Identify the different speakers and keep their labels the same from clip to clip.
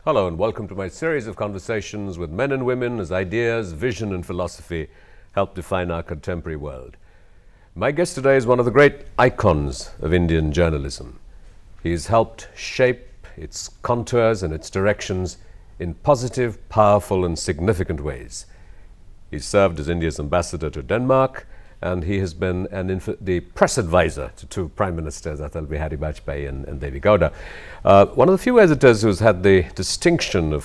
Speaker 1: Hello and welcome to my series of conversations with men and women as ideas, vision and philosophy help define our contemporary world. My guest today is one of the great icons of Indian journalism. He has helped shape its contours and its directions in positive, powerful and significant ways. He served as India's ambassador to Denmark, and he has been the press advisor to two prime ministers, Atal, Behari, Vajpayee and Deve Gowda. One of the few editors who's had the distinction of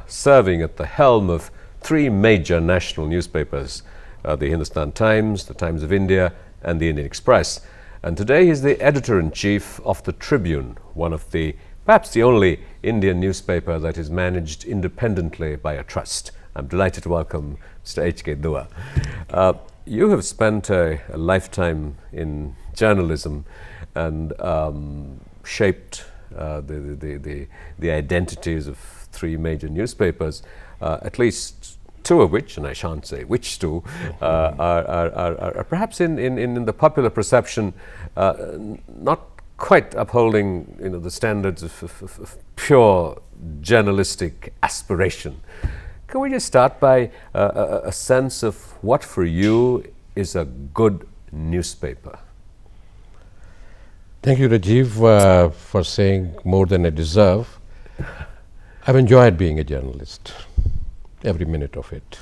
Speaker 1: serving at the helm of three major national newspapers, the Hindustan Times, the Times of India and the Indian Express. And today he's the editor-in-chief of the Tribune, one of the, perhaps the only Indian newspaper that is managed independently by a trust. I'm delighted to welcome Mr. H.K. Dua. You have spent a lifetime in journalism and shaped the identities of three major newspapers, at least two of which, and I shan't say which two, are perhaps in the popular perception not quite upholding the standards of pure journalistic aspiration. Can we just start by a sense of what for you is a good newspaper?
Speaker 2: Thank you, Rajiv, for saying more than I deserve. I've enjoyed being a journalist, every minute of it.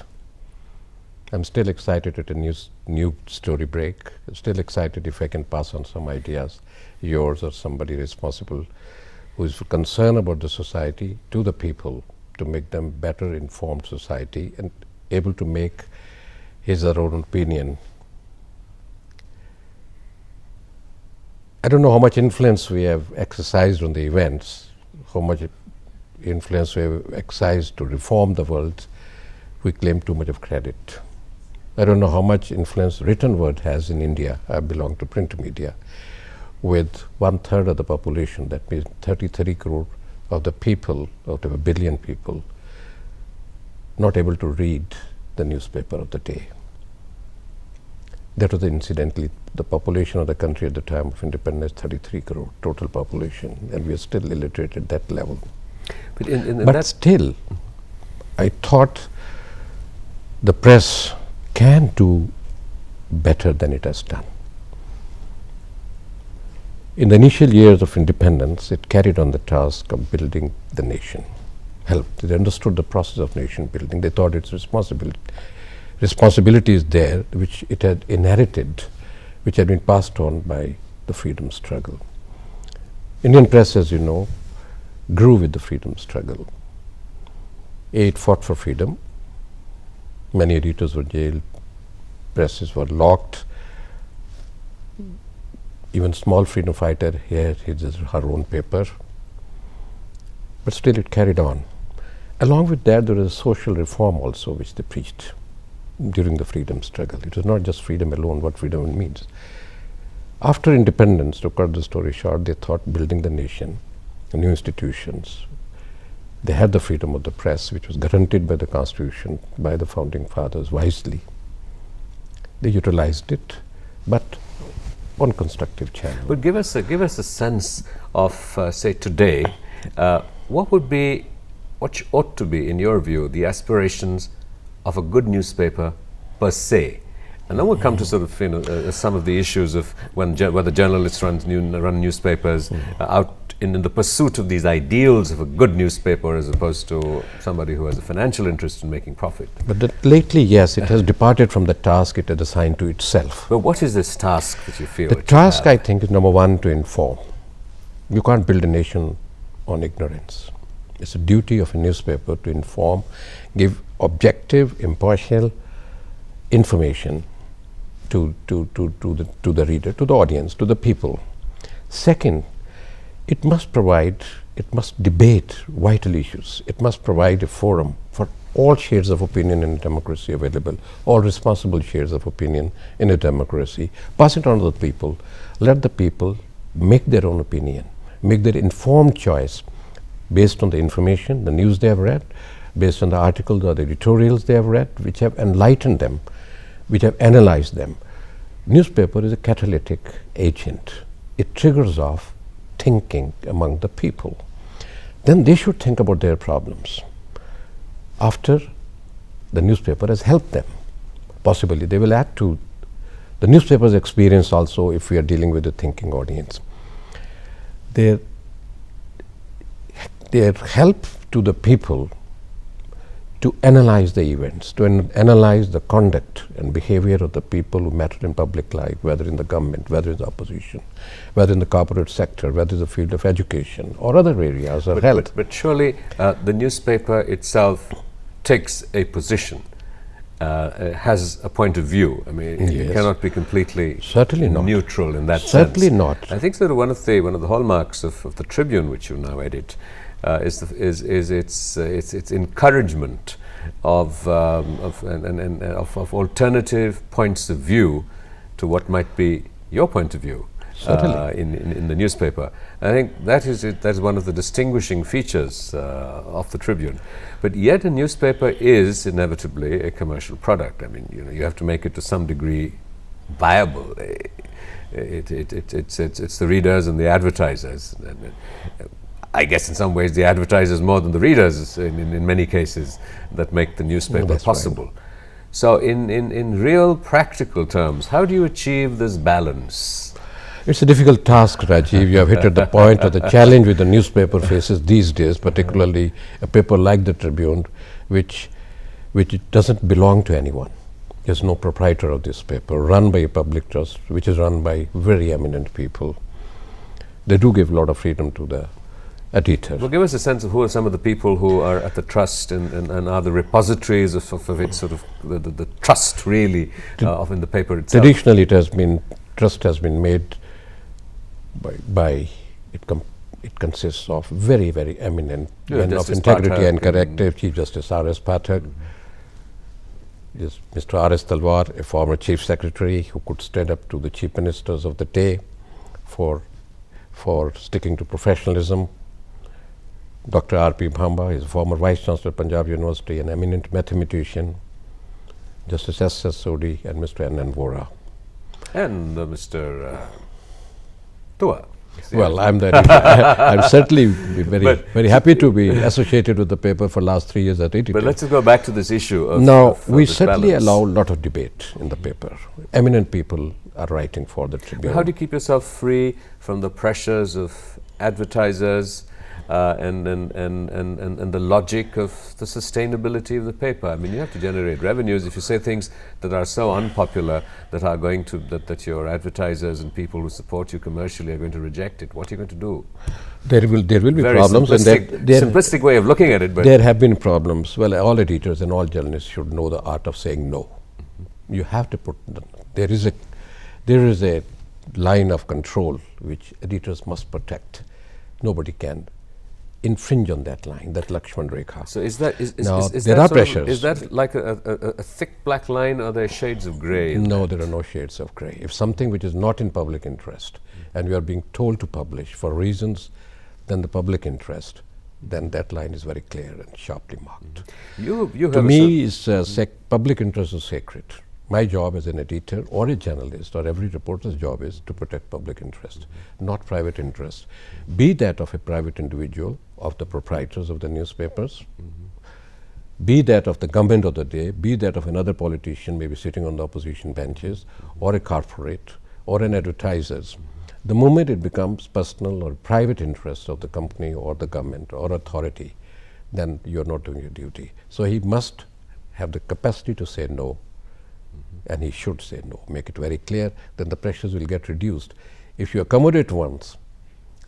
Speaker 2: I'm still excited at a new story break. I'm still excited if I can pass on some ideas, yours or somebody responsible who is concerned about the society, to the people, to make them better informed society and able to make his or her own opinion. I don't know how much influence we have exercised on the events, how much influence we have exercised to reform the world. We claim too much of credit. I don't know how much influence written word has in India. I belong to print media. With 1/3 of the population, that means 30 crore of the people, out of 1 billion people, not able to read the newspaper of the day. That was incidentally the population of the country at the time of independence, 33 crore total population, and we are still illiterate at that level. But still, I thought the press can do better than it has done. In the initial years of independence, it carried on the task of building the nation, helped. It understood the process of nation building. They thought its responsibility is there, which it had inherited, which had been passed on by the freedom struggle. Indian press, as you know, grew with the freedom struggle. It fought for freedom. Many editors were jailed, presses were locked. Even small freedom fighter here, her own paper. But still it carried on. Along with that, there was a social reform also which they preached during the freedom struggle. It was not just freedom alone, what freedom means. After independence, to cut the story short, they thought building the nation, new institutions. They had the freedom of the press, which was guaranteed by the Constitution, by the founding fathers wisely. They utilized it, but on constructive channel.
Speaker 1: But give us a sense of, say, today, what ought to be, in your view, the aspirations of a good newspaper per se? And then we'll come to sort of some of the issues of whether journalists run newspapers out in the pursuit of these ideals of a good newspaper as opposed to somebody who has a financial interest in making profit.
Speaker 2: But lately, yes, it has departed from the task it had assigned to itself.
Speaker 1: But what is this task that you feel?
Speaker 2: The task, I think, is number one, to inform. You can't build a nation on ignorance. It's a duty of a newspaper to inform, give objective, impartial information to the reader, to the audience, to the people. Second, it must debate vital issues. It must provide a forum for all shades of opinion in a democracy available, all responsible shades of opinion in a democracy. Pass it on to the people. Let the people make their own opinion, make their informed choice based on the information, the news they have read, based on the articles or the editorials they have read, which have enlightened them, which have analyzed them. Newspaper is a catalytic agent. It triggers off thinking among the people. then they should think about their problems after the newspaper has helped them. Possibly they will add to the newspaper's experience also if we are dealing with a thinking audience. Their help to the people to analyze the events, to analyze the conduct and behavior of the people who matter in public life, whether in the government, whether in the opposition, whether in the corporate sector, whether in the field of education or other areas or health.
Speaker 1: But surely the newspaper itself takes a position, has a point of view. I mean, it cannot be completely neutral in that sense.
Speaker 2: Certainly not.
Speaker 1: I think that one of the hallmarks of the Tribune, which you now edit, is its encouragement of alternative points of view to what might be your point of view in the newspaper. I think that's one of the distinguishing features of the Tribune. But yet a newspaper is inevitably a commercial product. I mean, you have to make it to some degree viable. It's the readers and the advertisers. I guess in some ways the advertisers more than the readers in many cases that make the newspaper possible. Right. So in real practical terms, how do you achieve this balance?
Speaker 2: It's a difficult task, Rajiv. You have hit at the point of the challenge with the newspaper faces these days, particularly a paper like the Tribune, which doesn't belong to anyone. There's no proprietor of this paper, run by a public trust, which is run by very eminent people. They do give a lot of freedom to the editor.
Speaker 1: Well, give us a sense of who are some of the people who are at the trust and are the repositories of its sort of the trust really of in the paper itself.
Speaker 2: Traditionally, trust has been made by it consists of very, very eminent men of integrity and character. Chief Justice R.S. Pathak, is Mr. R.S. Talwar, a former Chief Secretary who could stand up to the Chief Ministers of the day for sticking to professionalism. Dr. R.P. Bhamba is a former Vice Chancellor of Punjab University, an eminent mathematician. Justice S.S. Sodhi and Mr. N.N. Vora.
Speaker 1: And Mr. Tua.
Speaker 2: Well, I'm certainly very happy to be associated with the paper for last 3 years at editor.
Speaker 1: But let's just go back to this issue of
Speaker 2: now, we certainly allow a lot of debate in the paper. Eminent people are writing for the Tribune.
Speaker 1: But how do you keep yourself free from the pressures of advertisers and the logic of the sustainability of the paper? I mean, you have to generate revenues. If you say things that are so unpopular that are going to that your advertisers and people who support you commercially are going to reject it, what are you going to do?
Speaker 2: There will be
Speaker 1: very
Speaker 2: problems, and
Speaker 1: simplistic way of looking at it. But
Speaker 2: there have been problems. Well, all editors and all journalists should know the art of saying no. You have to put there is a line of control which editors must protect. Nobody can infringe on that line, that Lakshman Rekha.
Speaker 1: So is there
Speaker 2: that are pressures.
Speaker 1: Is that like a thick black line, or are there shades of grey?
Speaker 2: No, there are no shades of grey. If something which is not in public interest and we are being told to publish for reasons than the public interest, then that line is very clear and sharply marked. To me, public interest is sacred. My job as an editor or a journalist or every reporter's job is to protect public interest, not private interest, be that of a private individual, of the proprietors of the newspapers, be that of the government of the day, be that of another politician maybe sitting on the opposition benches, or a corporate, or an advertiser's. The moment it becomes personal or private interest of the company or the government or authority, then you're not doing your duty. So he must have the capacity to say no. And he should say no, make it very clear, then the pressures will get reduced. If you accommodate once,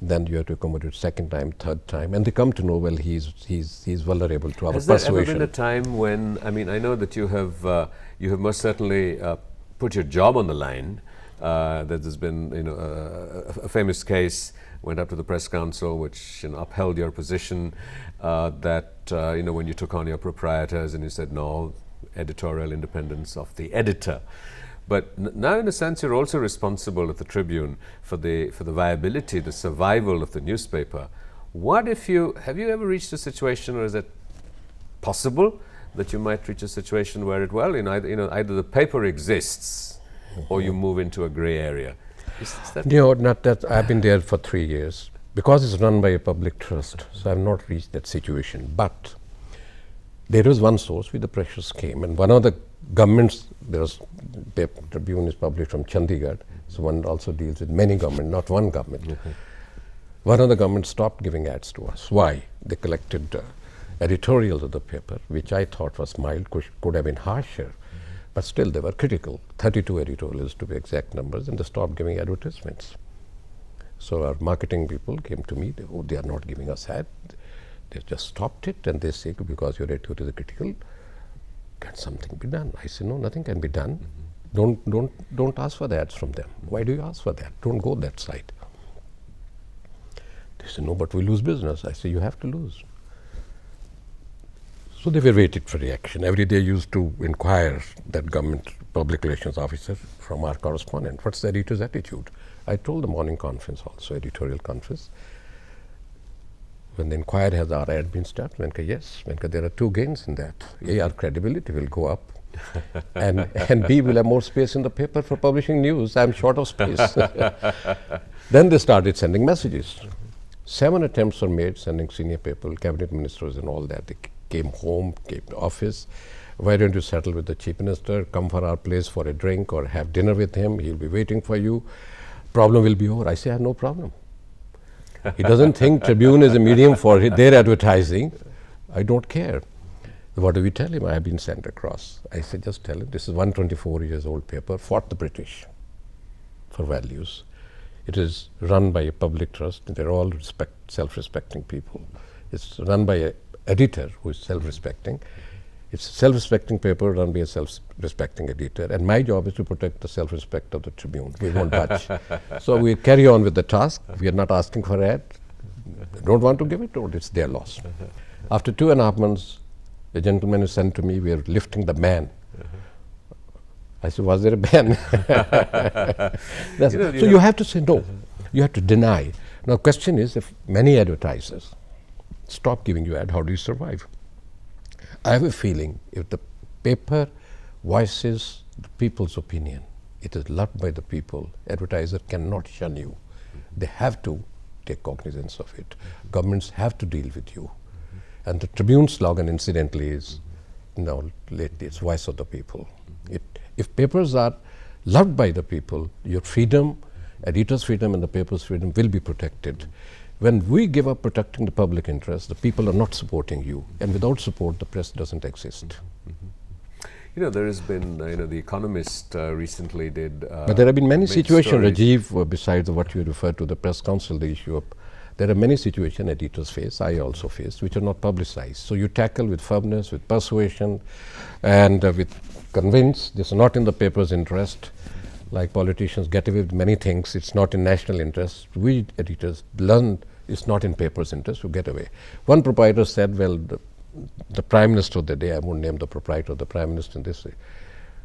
Speaker 2: then you have to accommodate second time, third time, and they come to know, well, he's vulnerable to our persuasion.
Speaker 1: Has there ever been a time when, I mean, I know that you have most certainly put your job on the line. There's been, a famous case went up to the press council, which upheld your position that when you took on your proprietors and you said no, editorial independence of the editor. But now, in a sense, you're also responsible at the Tribune for the viability, the survival of the newspaper. Have you ever reached a situation, or is it possible that you might reach a situation where either the paper exists or you move into a grey area?
Speaker 2: Not that. I've been there for 3 years. because it's run by a public trust, so I've not reached that situation. But there is one source where the pressures came, and one of the governments, the Tribune is published from Chandigarh, so one also deals with many governments, not one government. One of the governments stopped giving ads to us. Why? They collected editorials of the paper, which I thought was mild, could have been harsher, but still they were critical. 32 editorials to be exact numbers, and they stopped giving advertisements. So our marketing people came to me, they are not giving us ads. They just stopped it, and they say, because your editorial is critical, can something be done? I say, no, nothing can be done. Don't ask for the ads from them. Why do you ask for that? Don't go that side. They say, no, but we lose business. I say, you have to lose. So they were waiting for reaction. Every day used to inquire that government public relations officer from our correspondent, what's the editor's attitude? I told the morning conference also, editorial conference. When the inquiry has our ad been stopped, yes, there are two gains in that. A, our credibility will go up, and B, we'll have more space in the paper for publishing news. I'm short of space. Then they started sending messages. 7 attempts were made sending senior people, cabinet ministers and all that. They came home, came to office. Why don't you settle with the chief minister, come for our place for a drink or have dinner with him, he'll be waiting for you. Problem will be over. I say, I have no problem. He doesn't think Tribune is a medium for their advertising. I don't care. What do we tell him? I have been sent across. I say, just tell him, this is 124 years old paper, fought the British for values. It is run by a public trust, and they're all self-respecting people. It's run by an editor who is self-respecting. It's a self-respecting paper run by a self-respecting editor, and my job is to protect the self-respect of the Tribune. We won't budge. So we carry on with the task. We are not asking for ad. They don't want to give it, or it's their loss. After 2.5 months, a gentleman is sent to me, we are lifting the ban. I said, was there a ban? So you have to say no. You have to deny. Now the question is, if many advertisers stop giving you ad, how do you survive? I have a feeling if the paper voices the people's opinion, it is loved by the people, advertiser cannot shun you. They have to take cognizance of it. Governments have to deal with you. And the Tribune slogan, incidentally, is lately it's voice of the people. If papers are loved by the people, your freedom, editor's freedom and the paper's freedom will be protected. When we give up protecting the public interest, the people are not supporting you. And without support, the press doesn't exist.
Speaker 1: There has been, The Economist recently did.
Speaker 2: But there have been many situations, Rajiv, besides what you referred to, the press council, the issue of. There are many situations editors face, I also face, which are not publicized. So you tackle with firmness, with persuasion, and with convince. This is not in the paper's interest. Like politicians get away with many things, it's not in national interest. We editors learn it's not in paper's interest to get away. One proprietor said, well, the Prime Minister of the day, I won't name the proprietor, the Prime Minister in this way,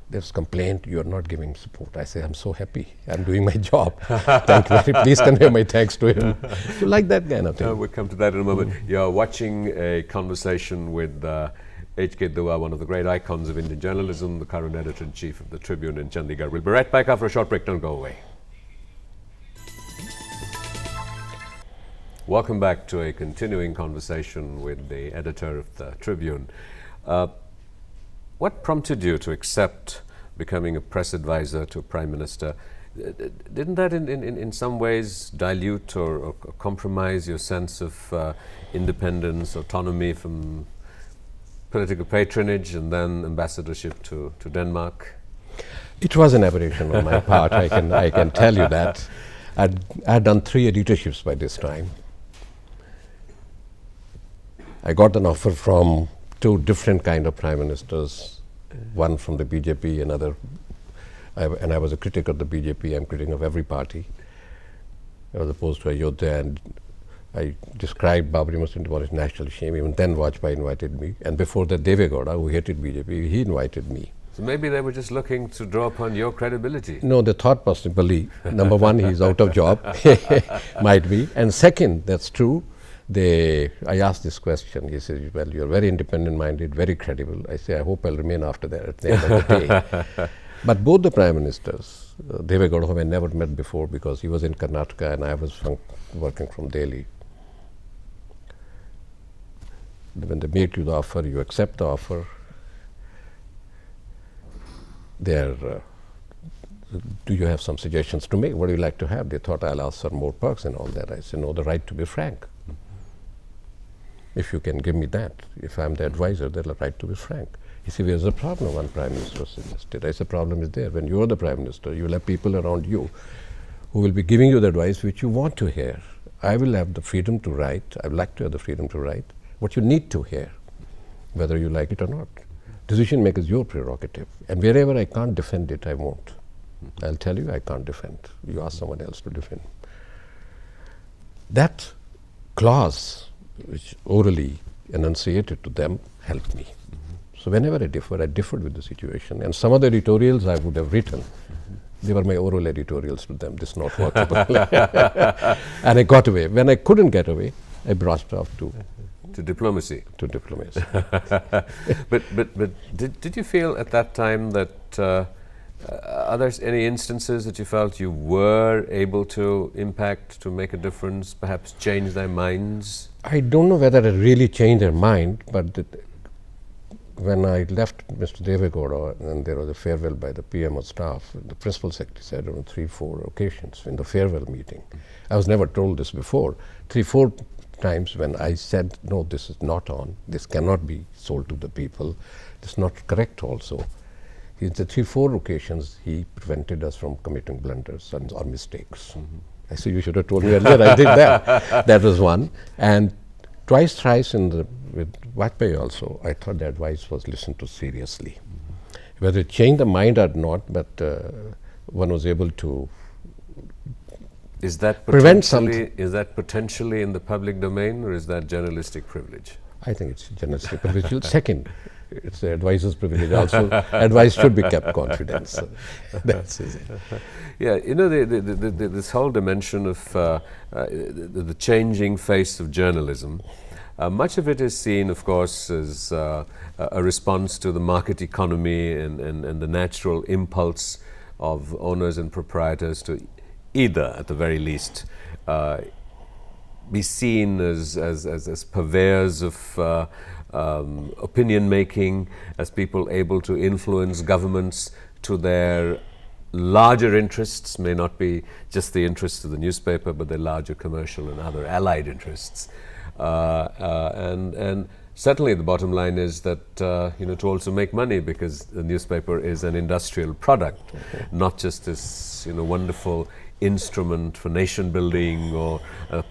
Speaker 2: there's complaint, you are not giving support. I say, I'm so happy, I'm doing my job. Thank you, please convey my thanks to him. So like that kind of thing.
Speaker 1: We'll come to that in a moment. You're watching a conversation with H.K. Dua, one of the great icons of Indian journalism, the current editor-in-chief of the Tribune in Chandigarh. We'll be right back after a short break, don't go away. Welcome back to a continuing conversation with the editor of the Tribune. What prompted you to accept becoming a press advisor to a Prime Minister? Didn't that in some ways dilute or compromise your sense of independence, autonomy from political patronage and then ambassadorship to Denmark?
Speaker 2: It was an aberration on my part, I can tell you that. I'd done 3 editorships by this time. I got an offer from 2 different kind of prime ministers, one from the BJP, another, and I was a critic of the BJP, I'm critic of every party. I was opposed to Ayodhya, and I described Babri Masjid as national shame. Even then Vajpayee invited me, and before that Deve Gowda, who hated BJP, he invited me.
Speaker 1: So maybe they were just looking to draw upon your credibility.
Speaker 2: No, they thought possibly, number one, he's out of job, might be, and second, that's true. I asked this question. He said, well, you're very independent-minded, very credible. I say, I hope I'll remain after that at the end of the day. But both the Prime Ministers, Deve Gowda, whom I never met before because he was in Karnataka and I was working from Delhi. When they make you the offer, you accept the offer. Do you have some suggestions to make? What do you like to have? They thought I'll ask for more perks and all that. I said, no, the right to be frank. If you can give me that, if I'm the advisor, there's a right to be frank. He said, where's the problem? One Prime Minister suggested. I said, the problem is there. When you're the Prime Minister, you will have people around you who will be giving you the advice which you want to hear. I will have the freedom to write. I would like to have the freedom to write what you need to hear, whether you like it or not. Decision making is your prerogative. And wherever I can't defend it, I won't. I'll tell you I can't defend. You ask someone else to defend. That clause, which orally enunciated to them, helped me. So whenever I differed with the situation. And some of the editorials I would have written, they were my oral editorials to them. This is not workable. And I got away. When I couldn't get away, I brushed off to
Speaker 1: diplomacy.
Speaker 2: To diplomacy.
Speaker 1: but did you feel at that time that are there any instances that you felt you were able to impact, to make a difference, perhaps change their minds?
Speaker 2: I don't know whether it really changed their mind, but when I left Mr. Deve Gowda and there was a farewell by the PM of staff, the principal secretary said on 3-4 occasions in the farewell meeting. I was never told this before. 3-4 times when I said, no, this is not on, this cannot be sold to the people, this is not correct also. In the 3-4 occasions, he prevented us from committing blunders or mistakes. I said, you should have told me earlier, I did that. That was one. And twice, thrice with Vajpayee also, I thought the advice was listened to seriously. Whether it changed the mind or not, but one was able to prevent something.
Speaker 1: Is that potentially in the public domain, or is that journalistic privilege?
Speaker 2: I think it's journalistic privilege. Second, it's the advisor's privilege also. Advice should be kept confidential. That's it.
Speaker 1: Yeah, you know, this whole dimension of the changing face of journalism, much of it is seen, of course, as a response to the market economy and the natural impulse of owners and proprietors to either, at the very least, be seen as purveyors of opinion making, as people able to influence governments to their larger interests, may not be just the interests of the newspaper, but their larger commercial and other allied interests. And certainly the bottom line is that to also make money, because the newspaper is an industrial product, not just this wonderful instrument for nation building or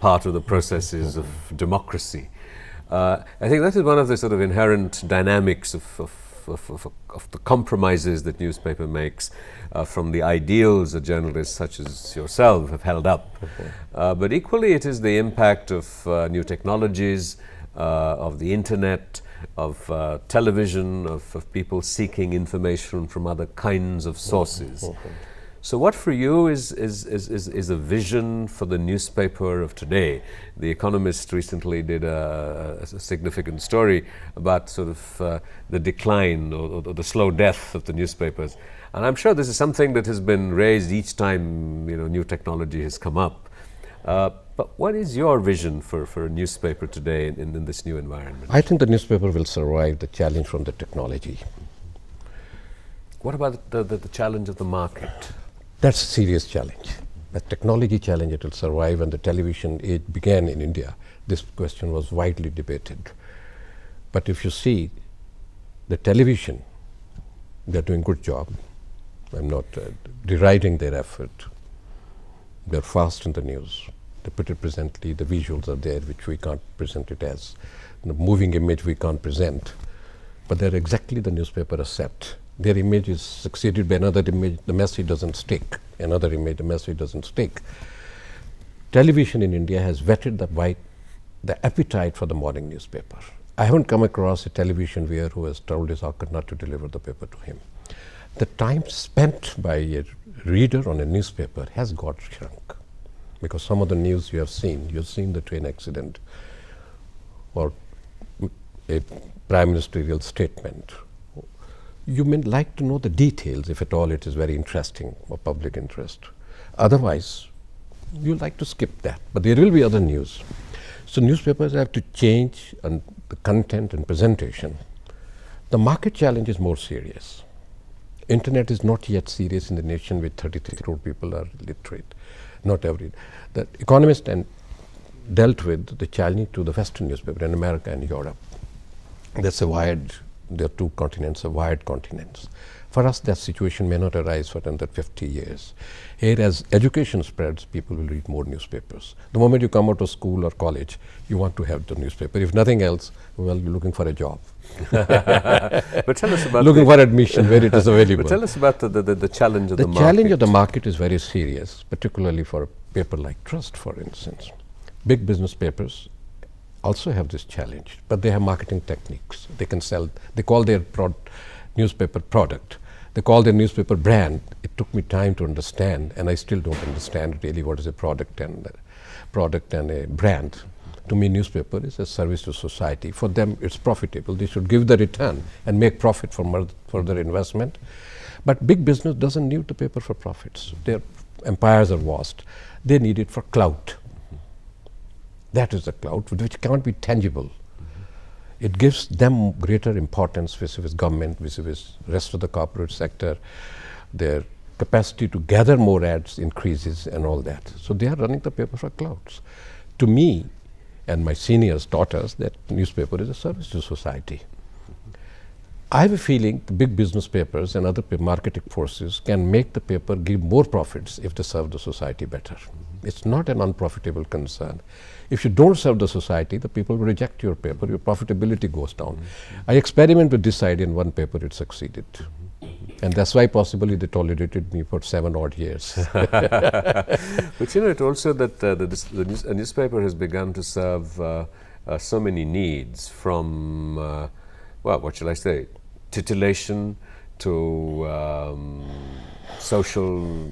Speaker 1: part of the processes of democracy. I think that is one of the sort of inherent dynamics of the compromises that newspaper makes from the ideals that journalists such as yourself have held up. But equally it is the impact of new technologies, of the internet, of television, of people seeking information from other kinds of sources. So what for you is a vision for the newspaper of today? The Economist recently did a significant story about sort of the decline or the slow death of the newspapers. And I'm sure this is something that has been raised each time new technology has come up. But what is your vision for a newspaper today in this new environment?
Speaker 2: I think the newspaper will survive the challenge from the technology.
Speaker 1: What about the challenge of the market?
Speaker 2: That's a serious challenge. The technology challenge, it will survive. When the television age began in India, this question was widely debated. But if you see the television, they're doing a good job. I'm not deriding their effort. They're fast in the news. They put it presently, the visuals are there, which we can't present it as. The moving image we can't present. But they're exactly the newspaper has set. Their image is succeeded by another image, the message doesn't stick. Another image, the message doesn't stick. Television in India has whetted the appetite for the morning newspaper. I haven't come across a television viewer who has told his hawker not to deliver the paper to him. The time spent by a reader on a newspaper has got shrunk. Because some of the news you've seen the train accident or a prime ministerial statement. you may like to know the details, if at all it is very interesting or public interest. Otherwise, you like to skip that. But there will be other news. So newspapers have to change on the content and presentation. The market challenge is more serious. Internet is not yet serious in the nation with 33 crore people are literate. Not every. The Economist and dealt with the challenge to the Western newspaper in America and Europe. That's a wired, there are two continents, a wired continents. For us, that situation may not arise for another 50 years. Here, as education spreads, people will read more newspapers. The moment you come out of school or college, you want to have the newspaper. If nothing else, well, you're looking for a job.
Speaker 1: But tell us about
Speaker 2: looking for admission where it is available.
Speaker 1: But tell us about the challenge of the market.
Speaker 2: The challenge of the market is very serious, particularly for a paper like Trust, for instance. Big business papers also have this challenge, but they have marketing techniques. They can sell, they call their newspaper product. They call their newspaper brand. It took me time to understand, and I still don't understand really what is a product and a brand. To me, newspaper is a service to society. For them, it's profitable. They should give the return and make profit from further investment. But big business doesn't need the paper for profits. Their empires are vast. They need it for clout. That is the clout, which can't be tangible. It gives them greater importance vis-a-vis government, vis-a-vis rest of the corporate sector. Their capacity to gather more ads increases and all that. So they are running the paper for clouds. To me, and my seniors taught us that newspaper is a service to society. I have a feeling the big business papers and other marketing forces can make the paper give more profits if they serve the society better. It's not an unprofitable concern. If you don't serve the society, the people will reject your paper, your profitability goes down. I experimented with this idea in one paper, it succeeded. And that's why possibly they tolerated me for 7 odd years.
Speaker 1: But you know, it also that a newspaper has begun to serve so many needs, from, well, what shall I say, titillation to social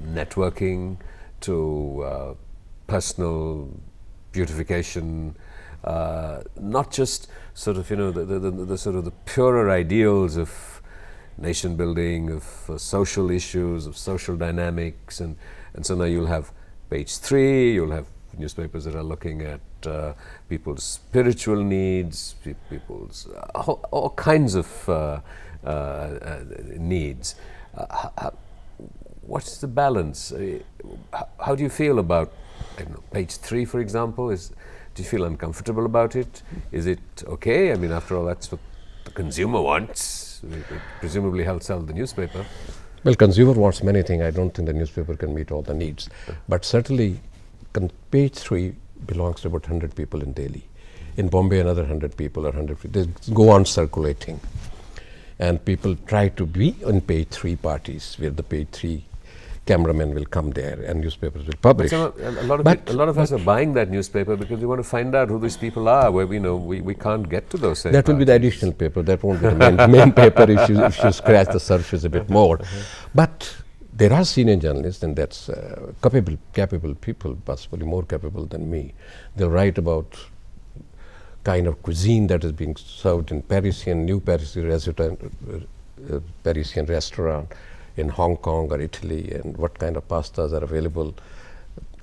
Speaker 1: networking to personal beautification, not just sort of, you know, the sort of the purer ideals of nation building, of social issues, of social dynamics, and so now you'll have page 3, you'll have newspapers that are looking at people's spiritual needs, people's all kinds of needs. What's the balance? How do you feel about, I don't know, page 3, for example? Do you feel uncomfortable about it? Is it okay? I mean, after all, that's what the consumer wants. It presumably helps sell the newspaper.
Speaker 2: Well, consumer wants many things. I don't think the newspaper can meet all the needs. But certainly, page 3 belongs to about 100 people in Delhi. In Bombay, another 100 people or 100 people. They go on circulating. And people try to be on page 3 parties, where the page 3 cameramen will come there and newspapers will publish.
Speaker 1: A lot of us are buying that newspaper because we want to find out who these people are, where we can't get to those same
Speaker 2: That will be the additional paper. That won't be the main paper if you scratch the surface a bit more. But there are senior journalists, and that's capable people, possibly more capable than me. They'll write about kind of cuisine that is being served in new Parisian restaurant in Hong Kong or Italy, and what kind of pastas are available,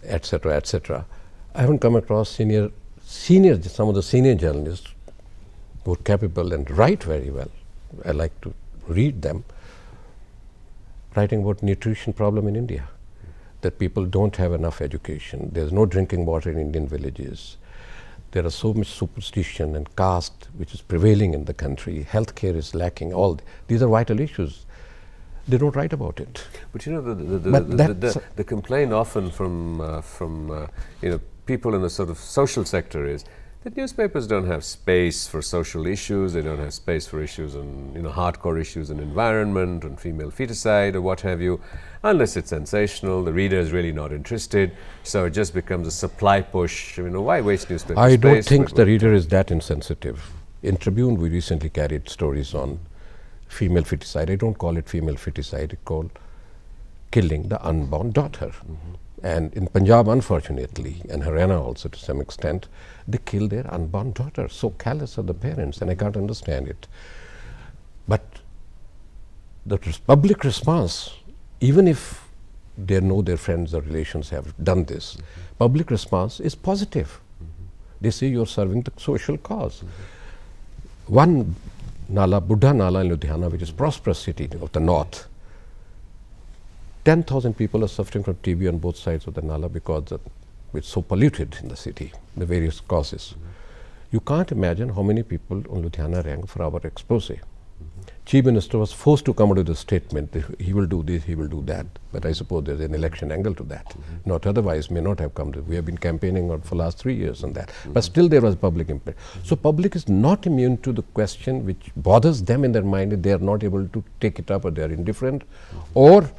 Speaker 2: etc., etc. I haven't come across some of the senior journalists who are capable and write very well. I like to read them, writing about nutrition problem in India, that people don't have enough education. There's no drinking water in Indian villages. There are so much superstition and caste which is prevailing in the country. Healthcare is lacking. These are vital issues. They don't write about it.
Speaker 1: But you know, the complaint often from you know, people in the sort of social sector is that newspapers don't have space for social issues. They don't have space for issues on, you know, hardcore issues in environment, on female feticide or what have you, unless it's sensational. The reader is really not interested, so it just becomes a supply push. You know, why waste newspaper space?
Speaker 2: I don't think the reader is that insensitive. In Tribune, we recently carried stories on female feticide. I don't call it female feticide. I call killing the unborn daughter. And in Punjab, unfortunately, and Haryana also to some extent, they kill their unborn daughter. So callous are the parents, and I can't understand it. But public response, even if they know their friends or relations have done this, public response is positive. They say you're serving the social cause. One Nala, Buddha Nala in Ludhiana, which is a prosperous city of the north, 10,000 people are suffering from TB on both sides of the Nala because it's so polluted in the city, the various causes. You can't imagine how many people on Ludhiana rang for our expose. Chief Minister was forced to come out with a statement that he will do this, he will do that. But I suppose there's an election angle to that. Not otherwise, may not have come. We have been campaigning on for the last 3 years on that. But still there was public impact. So public is not immune to the question which bothers them in their mind if they are not able to take it up, or they are indifferent, or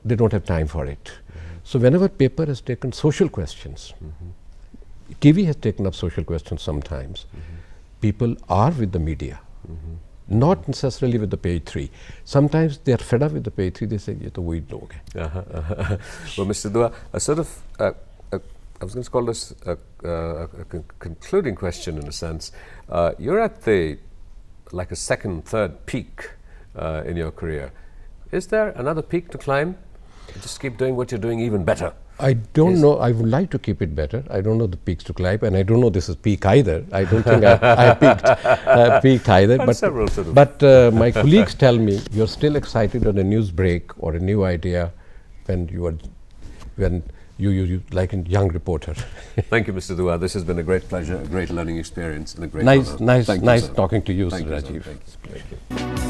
Speaker 2: they don't have time for it. So whenever paper has taken social questions, TV has taken up social questions sometimes, people are with the media. Not necessarily with the page 3. Sometimes they are fed up with the page 3, they say, ye to wahi log hai.
Speaker 1: Well, Mr. Dua, a sort of, I was going to call this a concluding question in a sense. You're at like a second, third peak in your career. Is there another peak to climb? Just keep doing what you're doing even better.
Speaker 2: I don't know. I would like to keep it better. I don't know the peaks to climb, and I don't know this is peak either. I don't think I peaked either. But my colleagues tell me you're still excited on a news break or a new idea when you like a young reporter.
Speaker 1: Thank you, Mr. Dua. This has been a great pleasure, a great learning experience, and a great
Speaker 2: nice
Speaker 1: honor.
Speaker 2: Nice talking to you, Rajiv.
Speaker 1: Thank you.